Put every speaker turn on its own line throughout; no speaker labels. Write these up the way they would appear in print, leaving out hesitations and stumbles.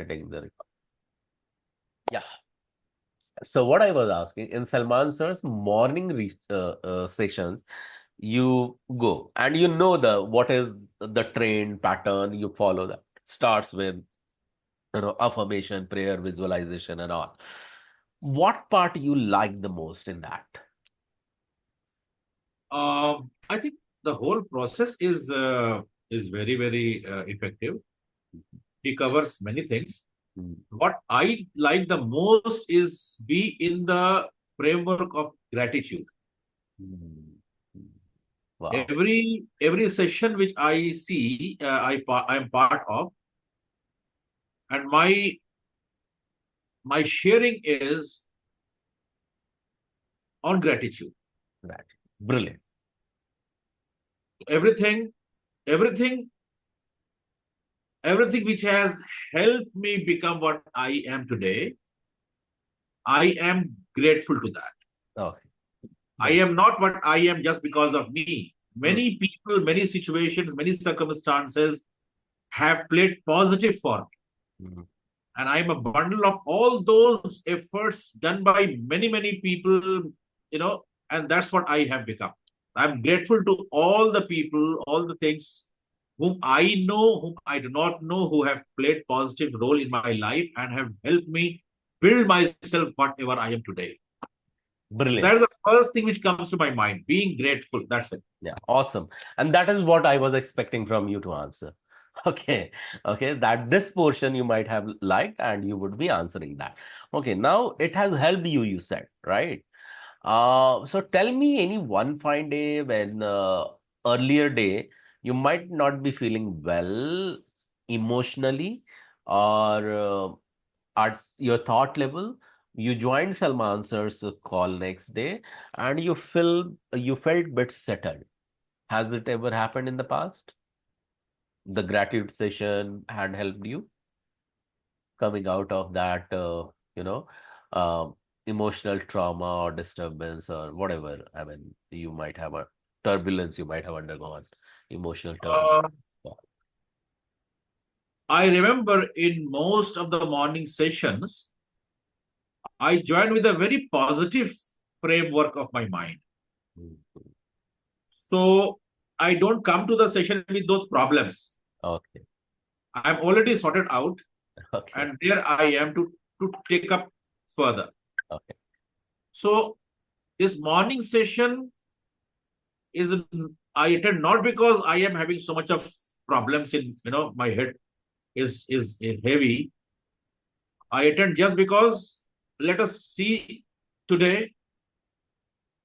Getting the yeah. So what I was asking in Salman sir's morning sessions, you go and you know the what is the train pattern you follow that starts with affirmation, prayer, visualization, and all. What part you like the most in that?
I think the whole process is very very effective. He covers many things.
Mm,
What I like the most is be in the framework of gratitude.
mm, mm. Wow.
Every session which I see, I am part of, and my sharing is on gratitude.
Right. Brilliant.
Everything, everything, everything which has helped me become what I am today, I am grateful to that.
Okay.
I
Brilliant.
am not what I am just because of me.
Mm,
Many people, many situations, many circumstances have played positive for me.
mm,
And I'm a bundle of all those efforts done by many, many people, and that's what I have become. I'm grateful to all the people, all the things whom I know, whom I do not know, who have played positive role in my life and have helped me build myself whatever I am today.
Brilliant.
That is the first thing which comes to my mind. Being grateful. That's it.
Yeah, awesome. And that is what I was expecting from you to answer. Okay, okay, that this portion you might have liked and you would be answering that. Okay, now it has helped you, you said, right? So tell me any one fine day when earlier day you might not be feeling well emotionally or at your thought level, you joined Salman sir's call next day and you felt bit settled. Has it ever happened in the past? The gratitude session had helped you coming out of that, you know, uh, emotional trauma or disturbance or whatever. I mean, you might have a turbulence you might have undergone, emotional turbulence.
Uh, I remember in most of the morning sessions, I joined with a very positive framework of my mind.
Mhm.
So I don't come to the session with those problems.
Okay,
I'm already sorted out,
okay,
and there I am to take up further.
okay.
So this morning session is I attend not because I am having so much of problems in my head is heavy. I attend just because let us see today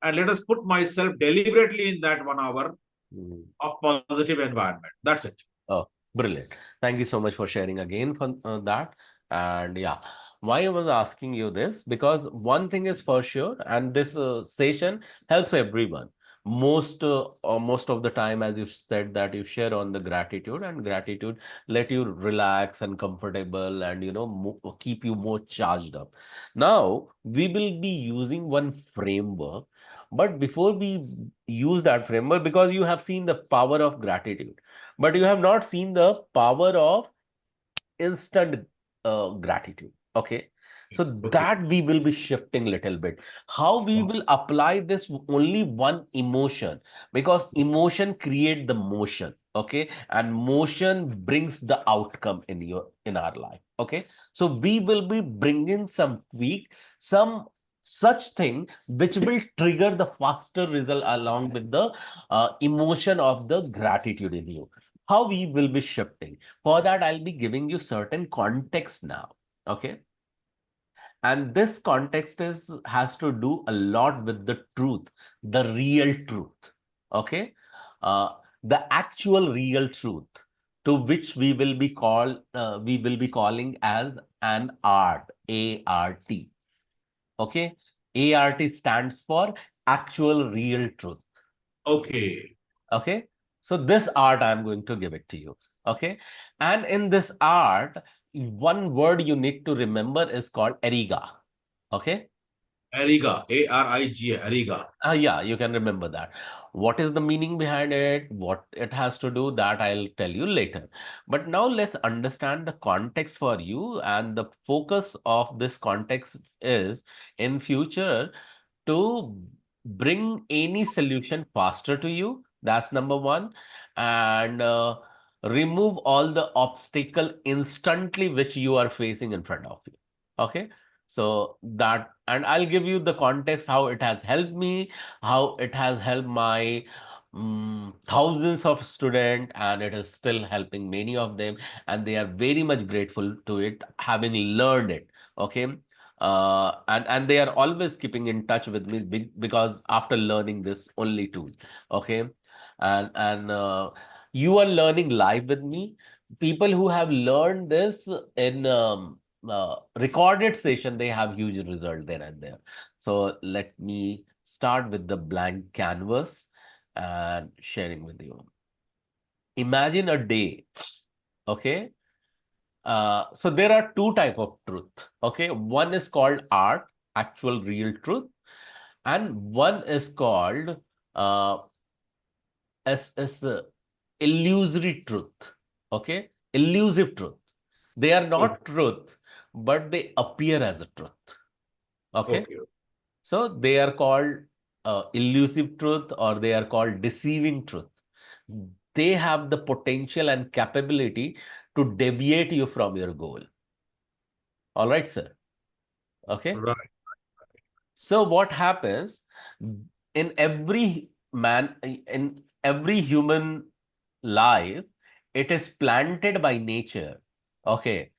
and let us put myself deliberately in that 1 hour
Mm.
of positive environment. That's it.
Oh, brilliant. Thank you so much for sharing again for that. And yeah, why I was asking you this, because one thing is for sure, and this session helps everyone. Most of the time, as you said, that you share on the gratitude, and gratitude let you relax and comfortable, and keep you more charged up. Now we will be using one framework, but before we use that framework, because you have seen the power of gratitude but you have not seen the power of instant gratitude. Okay. So
Okay.
that we will be shifting little bit. How we will apply this only one emotion because emotion create the motion. Okay. And motion brings the outcome in our life. Okay. So we will be bringing some tweak, some such thing which will trigger the faster result along with the emotion of the gratitude in you. How we will be shifting for that, I'll be giving you certain context now. Okay. And this context has to do a lot with the truth, the real truth. Okay. Uh, the actual real truth to which we will be calling as an art, A-R-T. Okay. A-R-T stands for actual real truth.
Okay.
Okay. So this art, I'm going to give it to you. Okay. And in this art, one word you need to remember is called eriga. Okay.
Ariga. Ariga. Ariga.
Yeah, you can remember that. What is the meaning behind it? What it has to do, that I'll tell you later. But now let's understand the context for you, and the focus of this context is in future to bring any solution faster to you. That's number one. And remove all the obstacle instantly which you are facing in front of you. Okay. So that, and I'll give you the context how it has helped me, how it has helped my thousands of students, and it is still helping many of them, and they are very much grateful to it, having learned it. Okay. And they are always keeping in touch with me because after learning this only tool. Okay. And you are learning live with me. People who have learned this in recorded session, they have huge result there and there. So let me start with the blank canvas and sharing with you. Imagine a day. Okay. So there are two type of truth. Okay. One is called art, actual real truth, and one is called uh, as illusory truth. Okay. Illusive truth. They are
Okay.
not truth, but they appear as a truth. Okay.
Okay.
So they are called elusive truth, or they are called deceiving truth. They have the potential and capability to deviate you from your goal. All right, sir. Okay.
Right.
So what happens in every man, in every human life, it is planted by nature. Okay.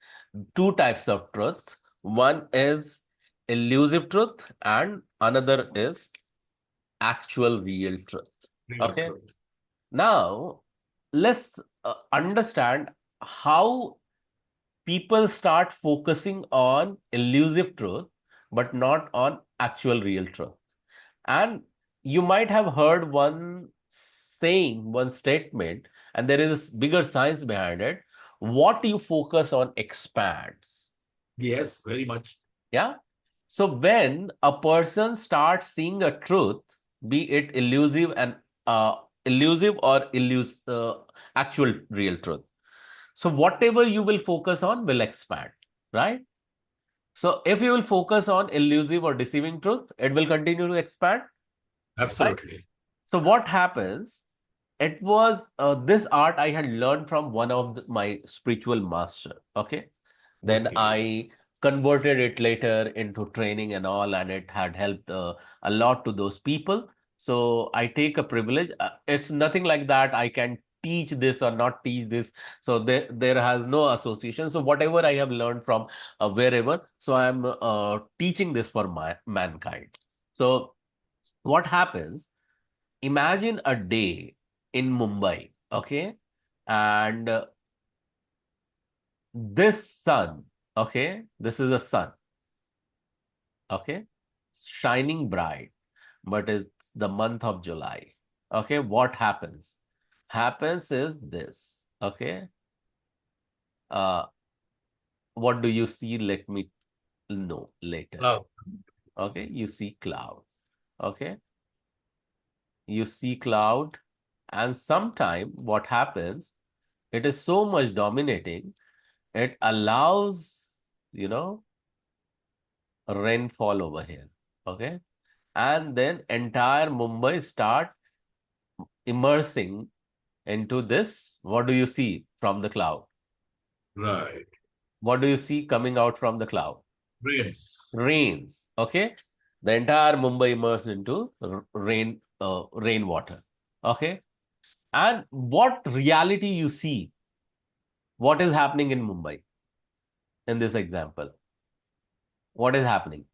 Two types of truth. One is elusive truth and another is actual real truth.
Real
Okay.
truth.
Now, let's understand how people start focusing on elusive truth, but not on actual real truth. And you might have heard one saying, one statement, and there is bigger science behind it. What you focus on expands.
Yes, very much.
Yeah. So when a person starts seeing a truth, be it elusive or actual real truth. So whatever you will focus on will expand, right? So if you will focus on elusive or deceiving truth, it will continue to expand, right?
Absolutely.
So what happens? It was this art I had learned from one of my spiritual master. Okay. Then
Okay.
I converted it later into training and all, and it had helped a lot to those people. So I take a privilege. It's nothing like that. I can teach this or not teach this. So there has no association. So whatever I have learned from wherever, so I'm teaching this for my mankind. So what happens? Imagine a day in Mumbai, okay, and this sun, okay, this is a sun, okay, shining bright, but it's the month of July. Okay, what happens? Happens is this, okay. Uh, what do you see? Let me know later.
Love.
Okay, you see cloud. Okay, you see cloud, and sometime what happens? It is so much dominating. It allows, you know, rainfall over here. Okay, and then entire Mumbai start immersing into this. What do you see from the cloud?
Right.
What do you see coming out from the cloud?
Brains.
Rains. Okay, the entire Mumbai immersed into rainwater. Okay, and what reality you see? What is happening in Mumbai in this example? What is happening?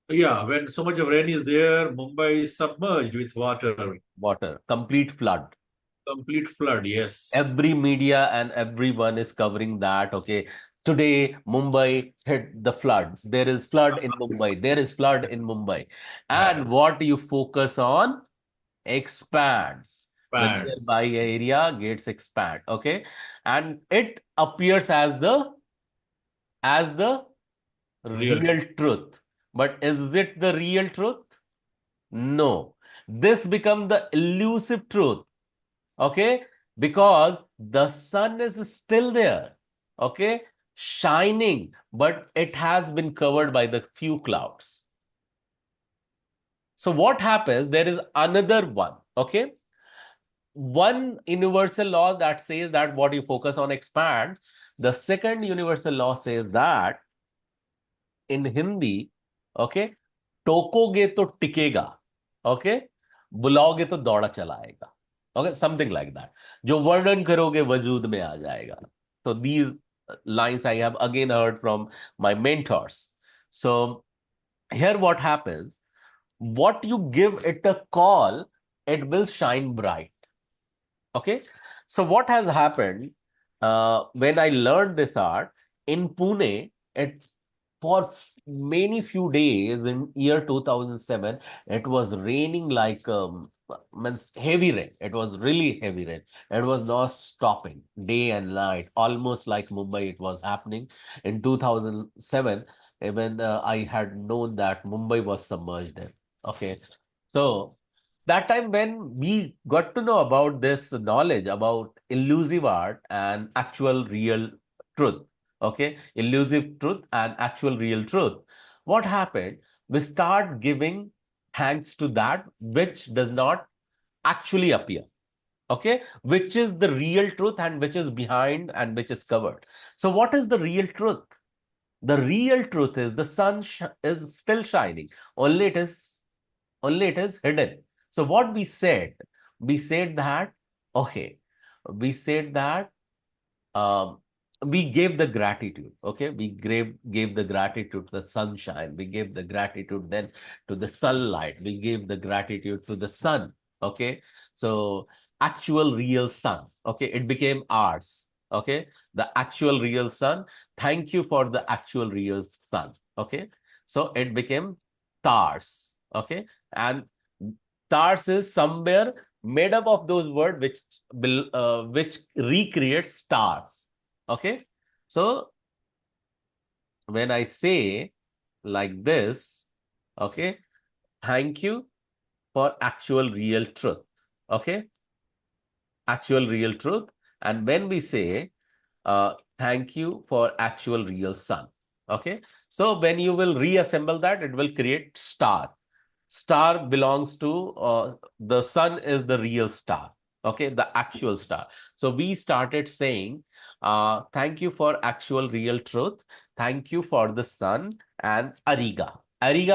Yeah, when so much of rain is there, Mumbai is submerged with water.
Water, complete flood.
Complete flood. Yes.
Every media and everyone is covering that. Okay, today Mumbai hit the flood. There is flood in Mumbai. There is flood in Mumbai.
Right.
And what you focus on expands. The
Pads.
nearby area gets expand. Okay, and it appears as the
Real.
real truth. But is it the real truth? No. This become the elusive truth, okay, because the sun is still there, okay, shining, but it has been covered by the few clouds. So what happens, there is another one, okay, one universal law that says that what you focus on expands. The second universal law says that in Hindi, okay, टोकोगे तो टिकेगा, okay, बुलाओगे तो दौड़ा चला आएगा, okay, something like that. जो वर्णन करोगे वजूद में आ जाएगा. So these lines I have again heard from my mentors. So here what happens, what you give it a call, it will shine bright. Okay. So what has happened, when I learned this art in Pune, it for many few days in year 2007, it was raining like means heavy rain. It was really heavy rain. It was not stopping day and night, almost like Mumbai it was happening in 2007. Even I had known that Mumbai was submerged in. Okay. So that time when we got to know about this knowledge about illusive art and actual real truth, okay, illusive truth and actual real truth, what happened, we start giving thanks to that which does not actually appear, okay, which is the real truth and which is behind and which is covered. So what is the real truth? The real truth is the sun is still shining, only it is only it is hidden. So what we said that, okay, we said that um, we gave the gratitude, okay, we gave the gratitude to the sunshine, we gave the gratitude then to the sunlight, we gave the gratitude to the sun, okay. So actual real sun, okay, it became ours, okay, the actual real sun. Thank you for the actual real sun, okay. So it became stars, okay. And stars is somewhere made up of those words which recreates stars. Okay. So when I say like this, okay, thank you for actual real truth. Okay. Actual real truth. And when we say thank you for actual real sun. Okay. So when you will reassemble that, it will create star. Star belongs to the sun is the real star, okay, the actual star. So we started saying thank you for actual real truth, thank you for the sun, and ariga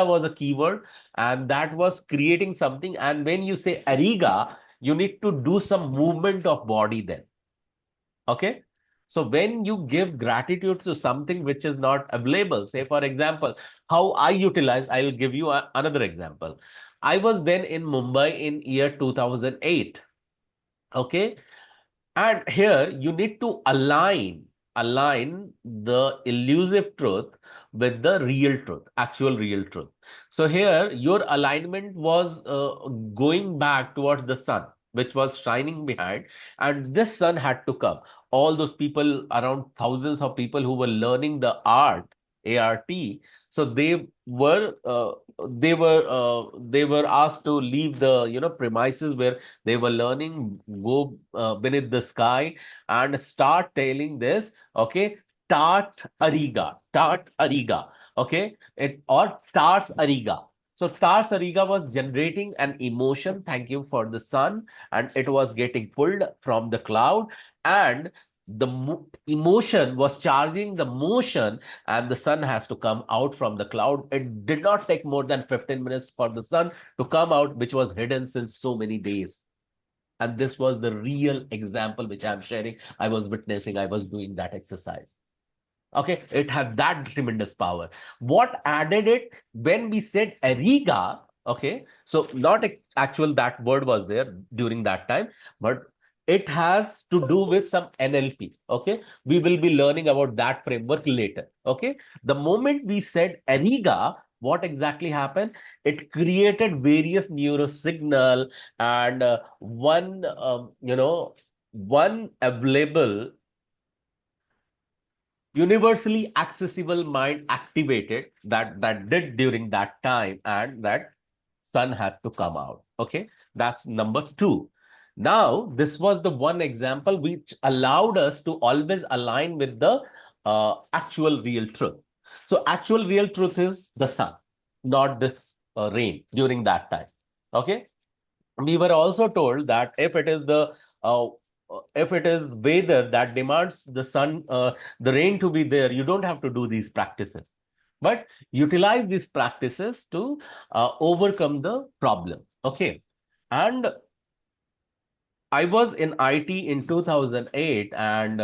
was a keyword, and that was creating something. And when you say ariga, you need to do some movement of body then, okay. So when you give gratitude to something which is not available, say for example, how I utilize, I'll give you another example. I was then in Mumbai in year 2008, okay. And here you need to align the elusive truth with the real truth, actual real truth. So here your alignment was going back towards the sun, which was shining behind, and this sun had to come. All those people, around thousands of people who were learning the art, so they were asked to leave the premises where they were learning, go beneath the sky and start telling this, okay, Tart Ariga, okay, it or Tars Ariga. So Tars Ariga was generating an emotion, thank you for the sun, and it was getting pulled from the cloud, and the emotion was charging the motion, and the sun has to come out from the cloud. It did not take more than 15 minutes for the sun to come out, which was hidden since so many days. And this was the real example which I'm sharing. I was witnessing, I was doing that exercise. Okay, it had that tremendous power. What added it when we said Eriga? Okay, so not actual that word was there during that time, but it has to do with some NLP. Okay, we will be learning about that framework later. Okay, the moment we said Eriga, what exactly happened? It created various neurosignal, and one available universally accessible mind activated that did during that time, and that sun had to come out. Okay, that's number two. Now, this was the one example which allowed us to always align with the actual real truth. So, actual real truth is the sun, not this rain during that time. Okay, we were also told that uh, if it is weather that demands the sun, the rain to be there, you don't have to do these practices, but utilize these practices to overcome the problem. Okay, and I was in IT in 2008, and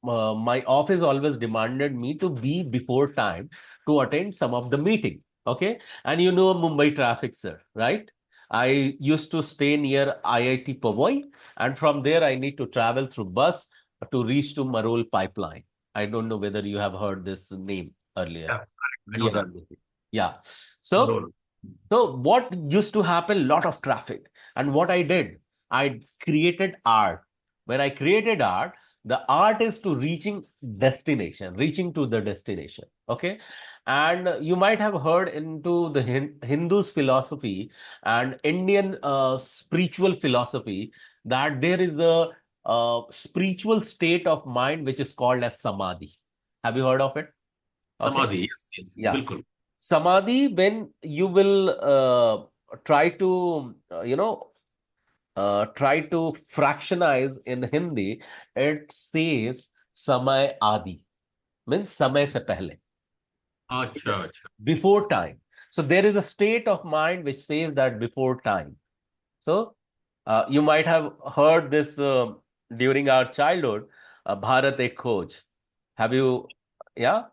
my office always demanded me to be before time to attend some of the meeting. Okay, and you know Mumbai traffic, sir, right? I used to stay near IIT Powai, and from there I need to travel through bus to reach to Marol pipeline. I don't know whether you have heard this name earlier.
Yeah, I know
Near
that.
Almati. Yeah. So
Marol.
so what used to happen? Lot of traffic. And what I did, I created art. When I created art, the art is to reaching to the destination. Okay. And you might have heard into the Hindu's philosophy and Indian spiritual philosophy that there is a spiritual state of mind which is called as samadhi. Have you heard of it? Okay.
Samadhi. Yes, yes.
Yeah.
Bilkul.
Samadhi, when you will try to, try to fractionize in Hindi, it says samay adi, means samay se pehle,
Acha, acha.
before time. So there is a state of mind which says that before time. So you might have heard this during our childhood, Bharat Ek Khoj. Have you, yeah?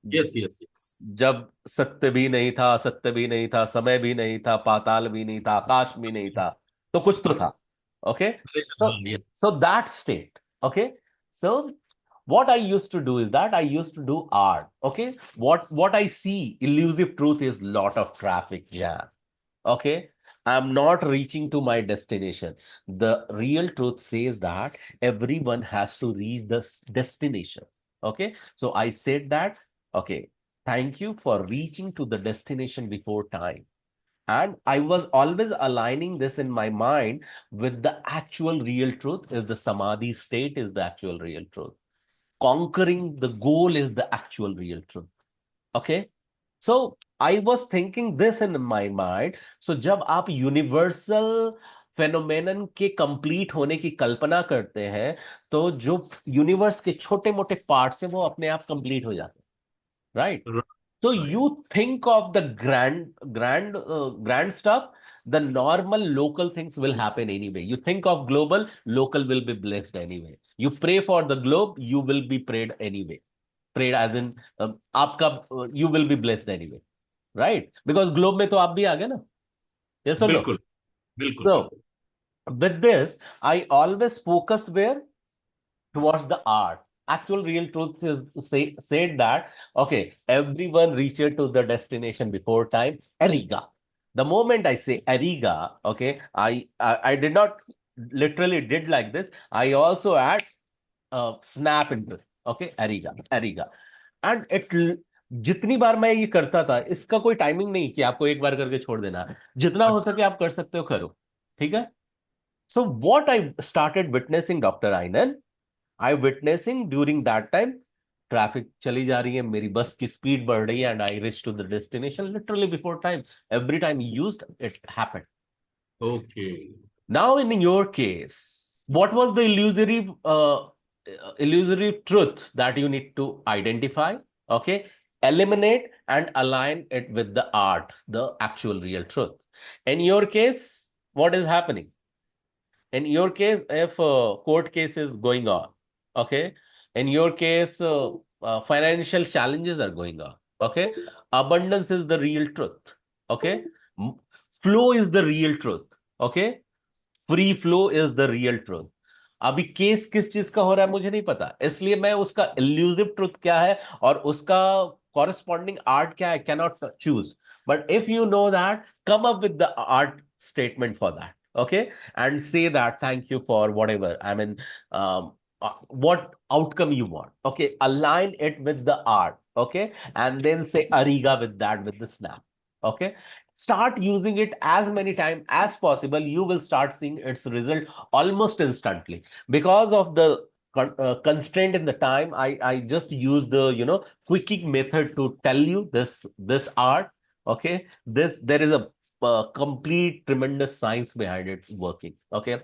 Yes, yes, yes.
जब सत्य भी नहीं था, असत्य भी नहीं था, समय भी नहीं था, पाताल भी नहीं था, आकाश भी नहीं था, तो कुछ तो था. Okay, so
Yes.
so that state. Okay, so what I used to do is that I used to do art. Okay, what I see elusive truth is lot of traffic jam. Okay, I'm not reaching to my destination. The real truth says that everyone has to reach the destination. Okay, so I said that, okay, thank you for reaching to the destination before time. And I was always aligning this in my mind with the actual real truth is the samadhi state is the actual real truth. Conquering the goal is the actual real truth. Okay, so I was thinking this in my mind. So जब आप universal phenomenon के complete होने की कल्पना करते हैं, तो जो universe के छोटे मोटे पार्ट्स हैं वो अपने आप कंप्लीट हो जाते हैं, right?
Right.
So
Right.
you think of the grand stuff, the normal local things will happen anyway. You think of global, local will be blessed anyway. You pray for the globe, you will be prayed anyway. Prayed as in आपका you will be blessed anyway, right? Because globe में तो आप भी आ गए ना, yes or no?
Bilkul. Bilkul.
So with this, I always focused where towards the art. Actual real truth is said that okay, everyone reaches to the destination before time. Eriga. The moment I say Eriga, okay, I did not literally did like this. I also add snap into it. Okay, Eriga, Eriga. And it जितनी बार मैं ये करता था इसका कोई timing नहीं कि आपको एक बार करके छोड़ देना है. जितना हो सके आप कर सकते हो करो. ठीक है. So what I started witnessing doctor आइनन, I witnessing during that time traffic चली जा रही है, मेरी बस की स्पीड बढ़ रही है and I reach to the destination literally before time. Every time used it happened.
Okay.
Now, in your case, what was the illusory truth that you need to identify? Okay, eliminate and align it with the art, the actual real truth. In your case, what is happening? In your case, if a court case is going on, okay, in your case, financial challenges are going on, okay, abundance is the real truth, okay, M- flow is the real truth, okay, free flow is the real truth. अभी case किस चीज का हो रहा है मुझे नहीं पता, इसलिए मैं उसका इल्यूसिव ट्रूथ क्या है और उसका कॉरेस्पॉन्डिंग आर्ट क्या है cannot choose. But if you know that, come up with the art statement for that. Okay, and say that thank you for whatever, I mean, what outcome you want. Okay, align it with the art. Okay, and then say ariga with that, with the snap. Okay, Start using it as many times as possible. You will start seeing its result almost instantly. Because of the constraint in the time, I just use the quicking method to tell you this art. Okay, this there is a complete tremendous science behind it working. Okay,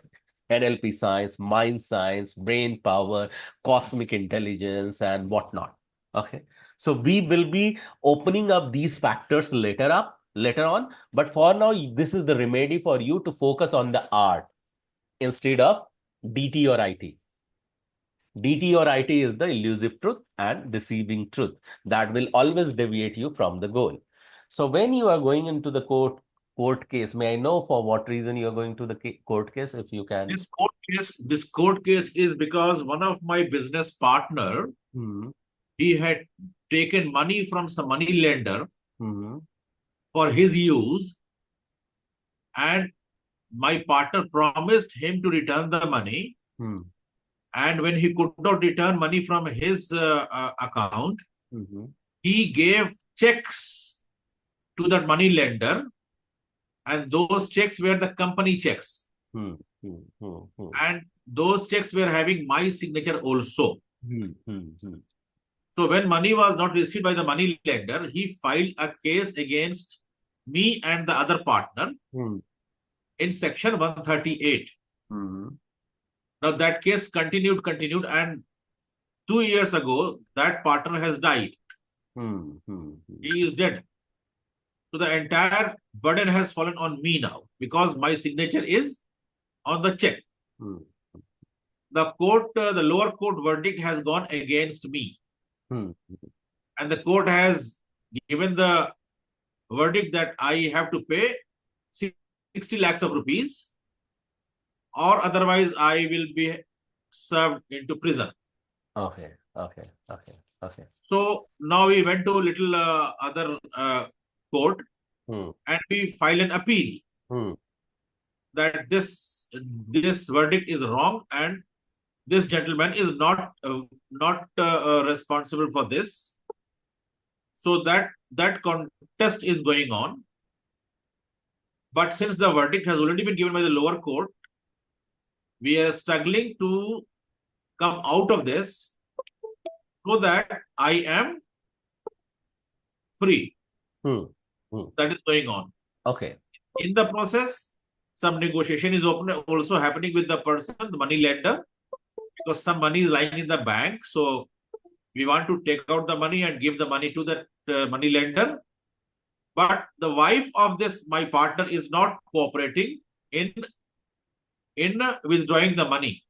NLP science, mind science, brain power, cosmic intelligence, and whatnot. Okay, so we will be opening up these factors later on. But for now, this is the remedy for you to focus on the art instead of DT or IT. DT or IT is the elusive truth and deceiving truth that will always deviate you from the goal. So when you are going into the court case, may I know for what reason you are going to the court case, if you can?
This court case is because one of my business partner,
Hmm.
he had taken money from some money lender
Hmm.
for his use, and my partner promised him to return the money.
Hmm.
And when he could not return money from his account,
Hmm.
he gave checks to that money lender, and those checks were the company checks.
Hmm. Hmm. Hmm. Hmm.
And those checks were having my signature also.
Hmm. Hmm. Hmm.
So when money was not received by the money lender, he filed a case against me and the other partner
Hmm.
in section 138.
Hmm.
Now that case continued, and 2 years ago, that partner has died.
Hmm. Hmm. Hmm.
He is dead. So the entire burden has fallen on me now because my signature is on the check.
Hmm.
The lower court verdict has gone against me,
Hmm.
and the court has given the verdict that I have to pay 60 lakhs of rupees, or otherwise I will be served into prison.
Okay, okay, okay, okay.
So now we went to little other court,
Hmm.
and we file an appeal
Hmm.
that this verdict is wrong, and this gentleman is not responsible for this. So that contest is going on. But since the verdict has already been given by the lower court, we are struggling to come out of this so that I am free.
Hmm. Hmm.
That is going on.
Okay.
In the process, some negotiation is also happening with the person, the money lender, because some money is lying in the bank. So we want to take out the money and give the money to the money lender. But the wife of this, my partner, is not cooperating in withdrawing the money,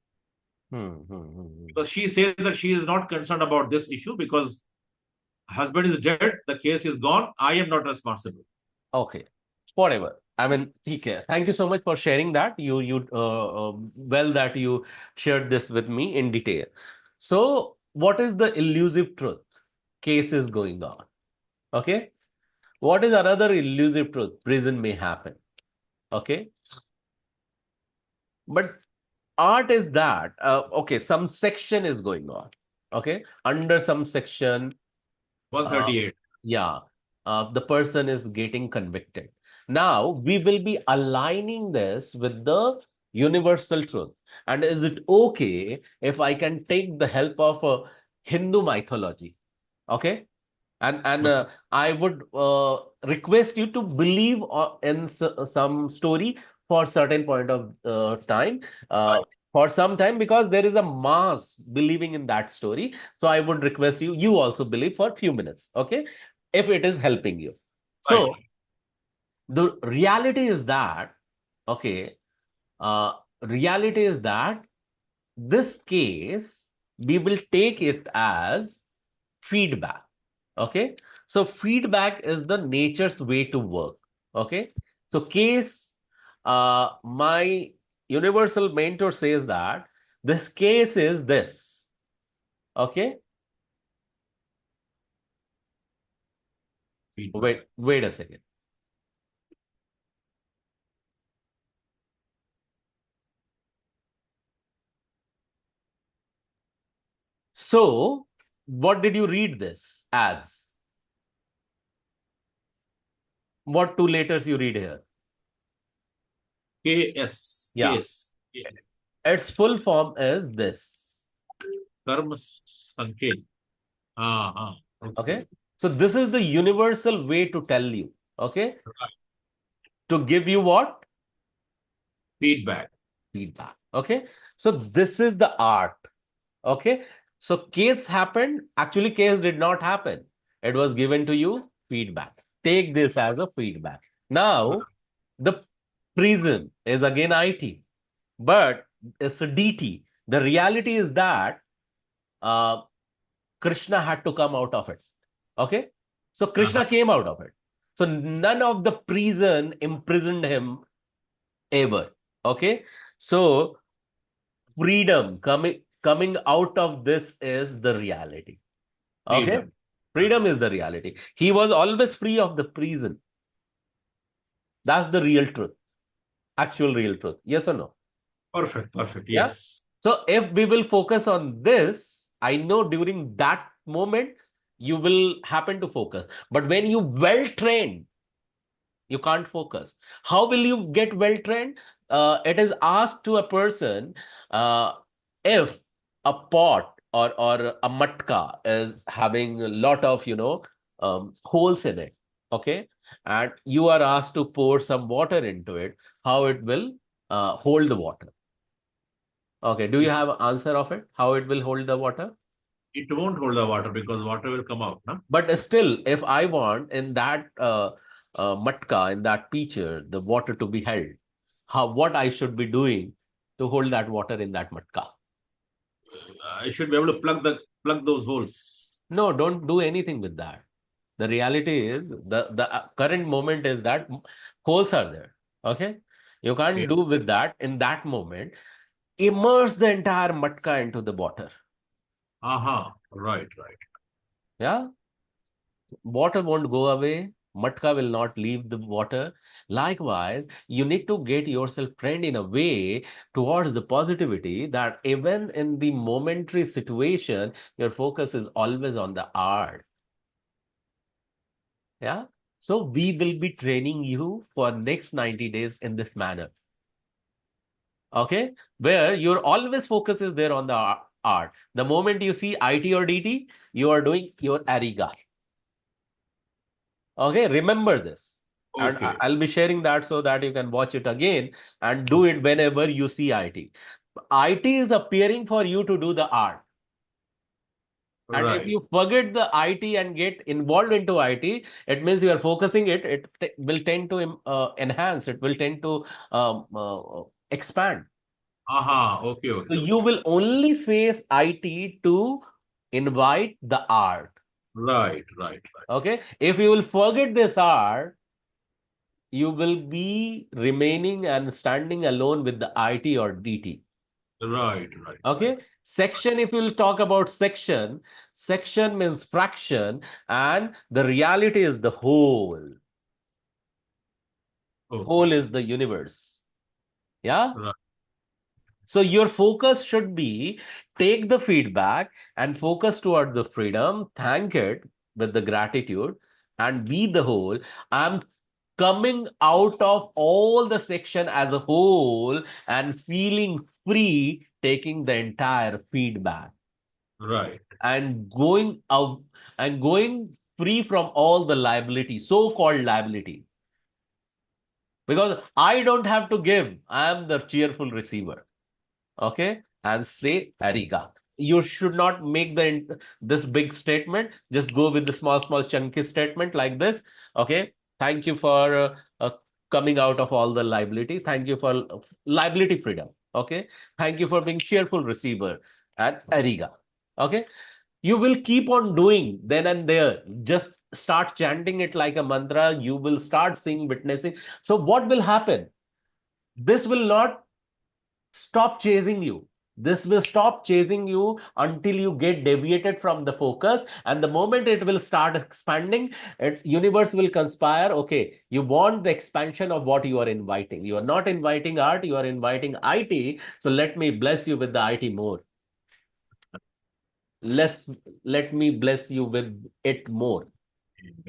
Hmm. Hmm. Hmm. Hmm.
because she says that she is not concerned about this issue because husband is dead, the case is gone, I am not responsible.
Okay. Whatever. I mean, okay. Thank you so much for sharing that. Well that you shared this with me in detail. So, what is the elusive truth? Case is going on. Okay. What is another elusive truth? Prison may happen. Okay. But art is that, okay, some section is going on. Okay. Under some section, uh,
138.
yeah, the person is getting convicted. Now we will be aligning this with the universal truth. And is it okay if I can take the help of Hindu mythology? Okay. And I would request you to believe in some story for certain point of time, uh, for some time, because there is a mass believing in that story. So I would request you also believe for few minutes, okay, if it is helping you.
Right.
So the reality is that, okay, uh, reality is that this case, we will take it as feedback. Okay. So feedback is the nature's way to work. Okay. So case, my universal mentor says that this case is this. Okay.
Feedback.
Wait a second. So what did you read this as? What two letters you read here?
KS.
Yeah.
Case.
Its full form is this.
Karma Sanket. Okay.
Okay. So this is the universal way to tell you. Okay.
Right.
To give you what?
Feedback.
Feedback. Okay. So this is the art. Okay. So case happened. Actually, case did not happen. It was given to you feedback. Take this as a feedback. Now, the prison is again IT, but it's a DT. The reality is that uh, Krishna had to come out of it. Okay. So
Uh-huh.
Krishna came out of it. So none of the prison imprisoned him ever. Okay. So freedom coming out of this is the reality. Okay.
Freedom.
Freedom is the reality. He was always free of the prison. That's the real truth. Actual real truth. Yes or no?
Perfect. Perfect.
Yeah.
Yes.
So if we will focus on this, I know during that moment you will happen to focus. But when you well trained, you can't focus. How will you get well trained? It is asked to a person uh, if a pot or a matka is having a lot of holes in it, okay, and you are asked to pour some water into it, how it will hold the water. Okay, do you
It,
have an answer of it? How it will hold the water?
it won't hold the water because water will come out. No?
But still, if I want in that matka, in that pitcher, the water to be held, what I should be doing to hold that water in that matka?
I should be able to plug those holes.
No, don't do anything with that. The reality is the current moment is that holes are there. Okay, you can't
Okay.
do with that in that moment. Immerse the entire matka into the water.
Aha. Right. Right.
Yeah, water won't go away. Matka will not leave the water. Likewise, you need to get yourself trained in a way towards the positivity that even in the momentary situation, your focus is always on the art. Yeah. So we will be training you for next 90 days in this manner. Okay. Where your always focus is there on the art. The moment you see IT or DT, you are doing your Ariga. Okay, remember this. And
Okay.
I'll be sharing that so that you can watch it again and do it whenever you see IT. IT is appearing for you to do the art. And if
Right.
you forget the IT and get involved into IT, it means you are focusing it. It will tend to enhance. It will tend to expand.
Aha. Okay.
So
Okay.
you
Okay.
will only face IT to invite the art.
Right. Right.
Okay. If you will forget this art, you will be remaining and standing alone with the IT or DT.
Right. Right. Right.
Okay. Section, if you'll talk about section, section means fraction, and the reality is the whole. Whole
Okay.
is the universe. Yeah.
Right.
So your focus should be take the feedback and focus toward the freedom, thank it with the gratitude, and be the whole. I'm coming out of all the section as a whole and feeling free, taking the entire feedback
Right.
and going free from all the liability, so-called liability. Because I don't have to give, I am the cheerful receiver. Okay, and say ariga. You should not make this big statement. Just go with the small chunky statement like this. Okay, thank you for coming out of all the liability. Thank you for liability freedom. Okay, thank you for being cheerful receiver and ariga. Okay, you will keep on doing then and there. Just start chanting it like a mantra. You will start seeing, witnessing. So what will happen? This will not stop chasing you. This will stop chasing you until you get deviated from the focus. And the moment it will start expanding, universe will conspire. Okay, you want the expansion of what you are inviting. You are not inviting art, you are inviting IT. So let me bless you with the IT more. Less, let me bless you with it more.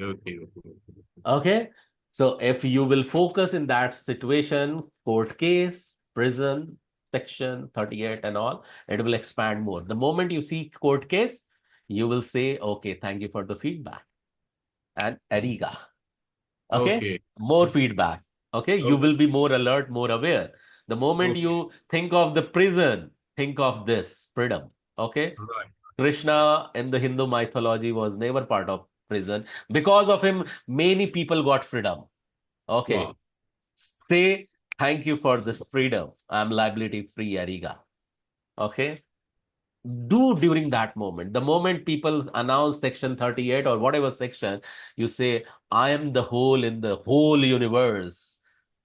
Okay. Okay. Okay.
Okay. So if you will focus in that situation, court case, prison, section 38 and all, it will expand more. The moment you see court case, you will say, okay, thank you for the feedback. And Ariga. Okay.
Okay.
More feedback. Okay. You
Okay.
will be more alert, more aware. The moment
Okay.
you think of the prison, think of this freedom. Okay.
Right.
Krishna in the Hindu mythology was never part of prison. Because of him, many people got freedom. Okay.
Wow.
Say thank you for this freedom. I'm liability free, Ariga. Okay. Do during that moment. The moment people announce section 38 or whatever section, you say, I am the whole in the whole universe.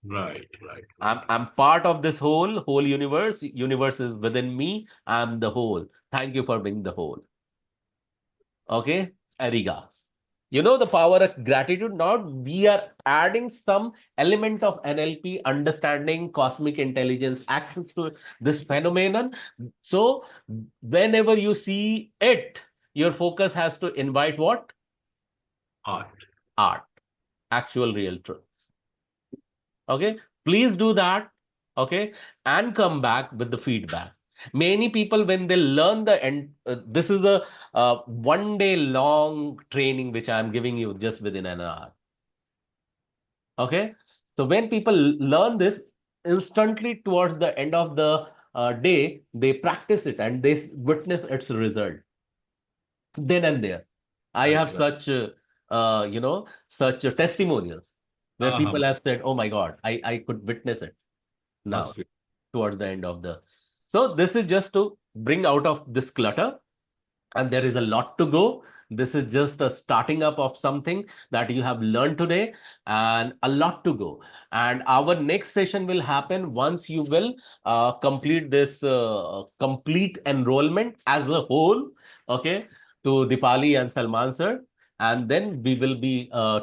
Right. Right.
I'm part of this whole universe. Universe is within me. I'm the whole. Thank you for being the whole. Okay. Ariga. You know the power of gratitude. Now we are adding some element of NLP, understanding cosmic intelligence, access to this phenomenon. So whenever you see it, your focus has to invite what?
Art.
Art, actual real truth. Okay, please do that. Okay, and come back with the feedback. Many people, when they learn the end, this is a 1 day long training which I'm giving you just within an hour. Okay. So when people learn this instantly towards the end of the day, they practice it and they witness its result then and there. I
Right.
have
Right.
such testimonials where
Uh-huh.
people have said, "Oh my God, I could witness it
That's
now
great.
towards the end of the." So this is just to bring out of this clutter, and there is a lot to go. This is just a starting up of something that you have learned today, and a lot to go. And our next session will happen once you will complete this complete enrollment as a whole, okay, to Dipali and Salman sir. And then we will be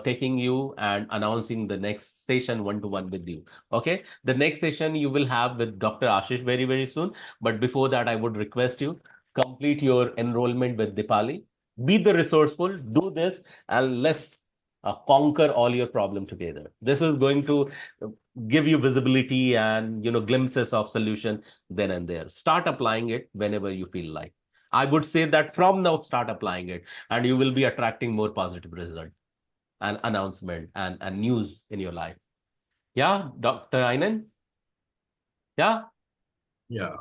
taking you and announcing the next session one to one with you. Okay. The next session you will have with Dr. Ashish very, very soon. But before that, I would request you complete your enrollment with Dipali. Be the resourceful, do this, and let's conquer all your problem together. This is going to uh, give you visibility and glimpses of solution then and there. Start applying it whenever you feel like. I would say that from now, start applying it, and you will be attracting more positive result and announcement and news in your life. Yeah, Dr. Ainain. Yeah.
Yeah.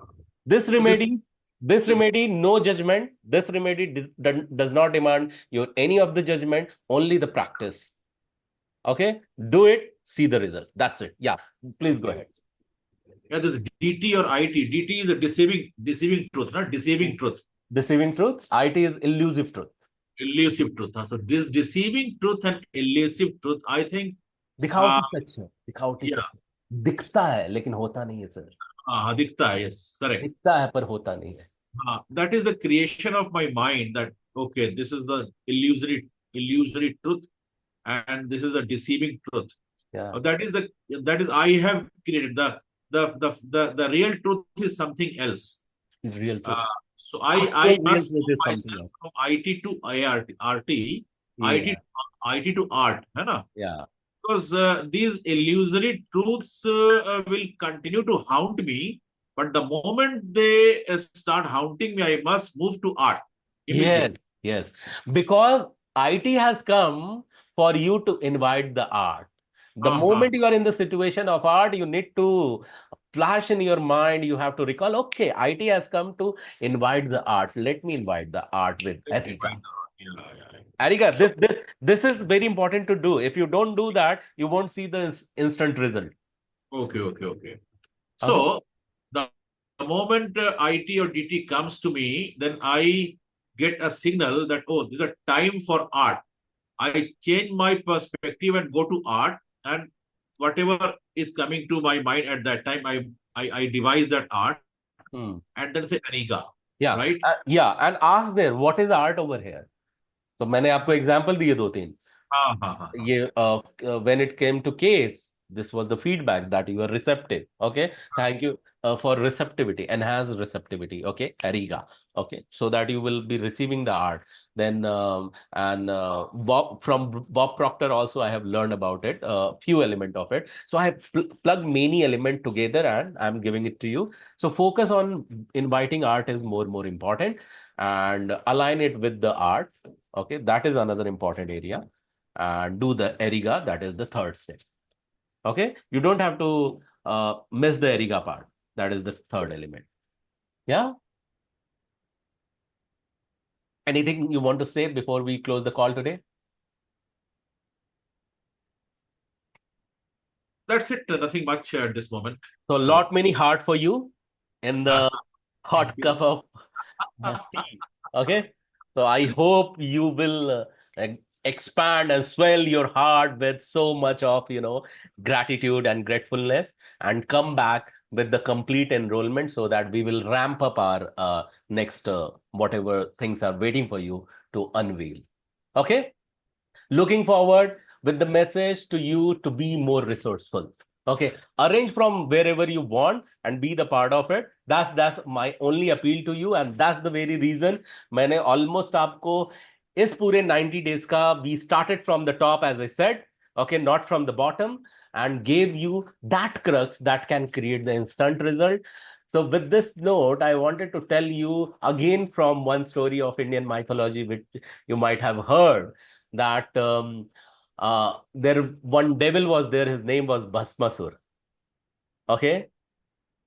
This
So
remedy, this
this
remedy, no judgment. This remedy does not demand your any of the judgment, only the practice. Okay, do it, see the result. That's it. Yeah, please go
okay.
ahead.
Yeah, this DT or IT. DT is a deceiving truth, not deceiving truth,
Deceiving truth. IT is elusive truth.
elusive truth. So this deceiving truth and elusive truth, I think, uh,
दिखावटी सच है, दिखावटी
yeah,
सच है. दिखता है लेकिन होता नहीं है sir.
दिखता है, yes, correct.
दिखता है पर होता नहीं है.
That is the creation of my mind. That okay, this is the illusory truth, and this is a deceiving truth.
Yeah,
That is I have created the real truth is something else.
real truth.
Uh, so I
Actual real
must
truth
move
is something
myself
else.
from IT to IRT, RT, IT,
Yeah,
IT to art, है ना?
yeah.
Because these illusory truths will continue to haunt me. But the moment they start haunting me, I must move to art
Yes,
immediately.
yes. Because IT has come for you to invite the art. The
Uh-huh.
moment you are in the situation of art, you need to flash in your mind. You have to recall, okay, IT has come to invite the art. Let me invite the art with Erika.
Yeah, yeah.
Erika,
So
this is very important to do. If you don't do that, you won't see the instant result.
okay, okay, okay.
Okay?
So the moment IT or DT comes to me, then I get a signal that, oh, this is a time for art. I change my perspective and go to art, and whatever is coming to my mind at that time, I devise that art
Hmm.
and then say Aniga,
Yeah.
right?
Yeah. And ask there, what is the art over here? तो मैंने आपको example दिए दो तीन.
Ha.
ये when it came to case, this was the feedback that you are receptive. Okay, thank you for receptivity, enhance receptivity. Okay, Ariga. Okay, so that you will be receiving the art. Then and Bob from Bob Proctor also I have learned about it, a few element of it. So I have plugged many element together and I'm giving it to you. So focus on inviting art is more important, and align it with the art. Okay, that is another important area. And do the eriga, that is the third step. Okay, you don't have to miss the eriga part. That is the third element. Yeah. Anything you want to say before we close the call today?
That's it. Nothing much at this moment.
So,
So,
lot many heart for you in the
thank
hot
you.
cup of tea. Okay. So, I hope you will expand and swell your heart with so much of, gratitude and gratefulness, and come back with the complete enrollment so that we will ramp up our next whatever things are waiting for you to unveil. Okay. Looking forward with the message to you to be more resourceful. Okay, arrange from wherever you want and be the part of it. That's my only appeal to you, and that's the very reason मैंने almost आपको इस पूरे 90 days का we started from the top, as I said, okay, not from the bottom, and gave you that crux that can create the instant result. So with this note, I wanted to tell you again from one story of Indian mythology, which you might have heard, that there one devil was there. His name was Bhasmasur. Okay,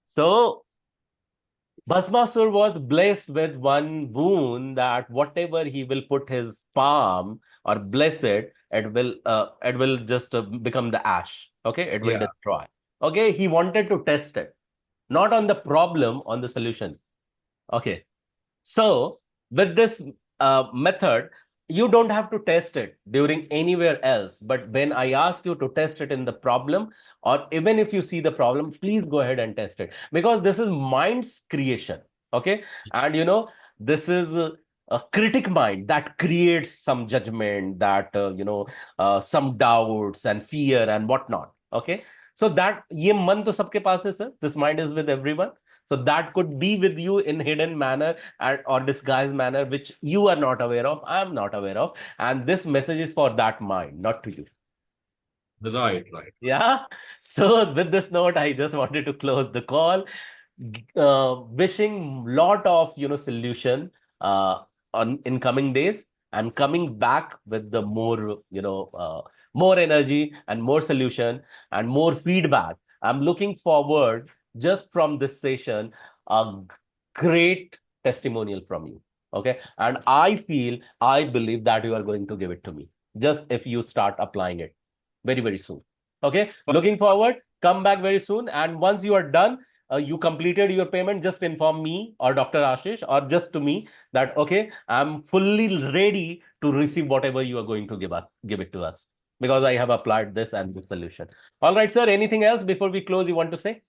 so Bhasmasur was blessed with one boon that whatever he will put his palm or bless it, it will just become the ash. Okay, it will
Yeah.
destroy. Okay, he wanted to test it, not on the problem, on the solution. Okay, so with this method, you don't have to test it during anywhere else. But when I ask you to test it in the problem, or even if you see the problem, please go ahead and test it, because this is mind's creation. Okay, and this is a critic mind that creates some judgment, that some doubts and fear and whatnot. Okay, so that ये मन तो सबके पास है sir. This mind is with everyone. So that could be with you in hidden manner or disguised manner, which you are not aware of, I am not aware of. And this message is for that mind, not to you.
Right, right.
Yeah. So with this note, I just wanted to close the call. Wishing lot of solution on in coming days, and coming back with the more more energy and more solution and more feedback. I'm looking forward just from this session a great testimonial from you. Okay, and I believe that you are going to give it to me just if you start applying it very soon. Okay, looking forward. Come back very soon, and once you are done, you completed your payment, just inform me or Dr. Ashish or just to me that okay, I'm fully ready to receive whatever you are going to give it to us, because I have applied this and this solution. All right, sir. Anything else before we close you want to say?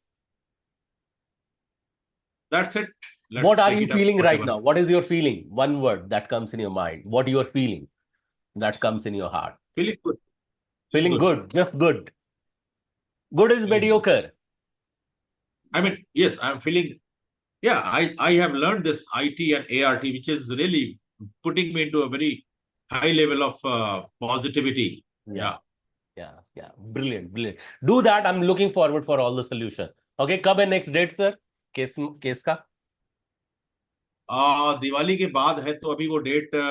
That's it.
What
Let's
are
take
you
it up.
feeling right
Whatever.
now? What is your feeling? One word that comes in your mind. What you are feeling that comes in your heart?
Feeling good. Feeling
Feeling
good.
good, just good. Good is
Feeling good.
mediocre.
I mean, yes, I'm feeling. Yeah, I have learned this IT and ART, which is really putting me into a very high level of positivity.
Yeah.
Yeah.
Yeah. Brilliant, brilliant. Do that. I'm looking forward for all the solution. Okay, कब है next date, sir? Case का?
दिवाली के बाद है तो अभी वो date
तो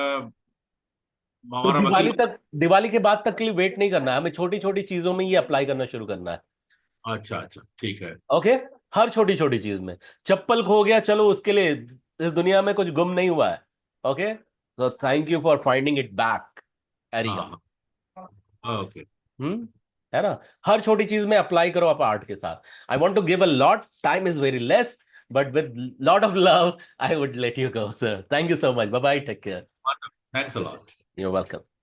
हमारा वकील।
दिवाली के बाद तक के लिए वेट नहीं करना है, हमें छोटी छोटी चीजों में ये अप्लाई करना शुरू करना है.
अच्छा, अच्छा, ठीक है।
ओके, हर छोटी छोटी चीज में. चप्पल खो गया, चलो उसके लिए इस दुनिया में कुछ गुम नहीं हुआ है. ओके, तो thank you for finding it back. एरिगा.
हाँ, हाँ, ओके।
है ना. हर छोटी चीज में अप्लाई करो आप आर्ट के साथ. I want to give a lot, time is very less, but with lot of love I would let you go sir. Thank you so much. Bye bye, take care.
Thanks a lot.
You're welcome.